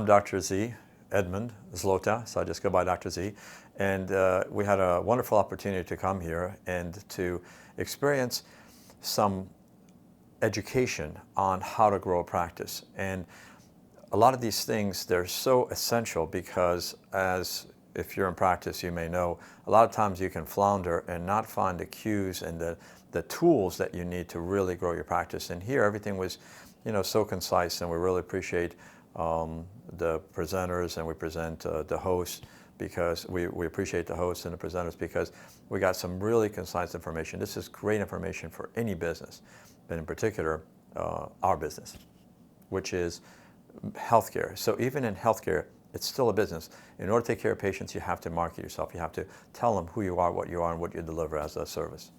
I'm Dr. Z, Edmund Zlota, so I just go by Dr. Z. And we had a wonderful opportunity to come here and to experience some education on how to grow a practice. And a lot of these things, they're so essential because if you're in practice, you may know, a lot of times you can flounder and not find the cues and the tools that you need to really grow your practice. And here, everything was, so concise, and we really appreciate the presenters, and we present the hosts, because we appreciate the hosts and the presenters because we got some really concise information. This is great information for any business, but in particular, our business, which is healthcare. So even in healthcare, it's still a business. In order to take care of patients, you have to market yourself. You have to tell them who you are, what you deliver as a service.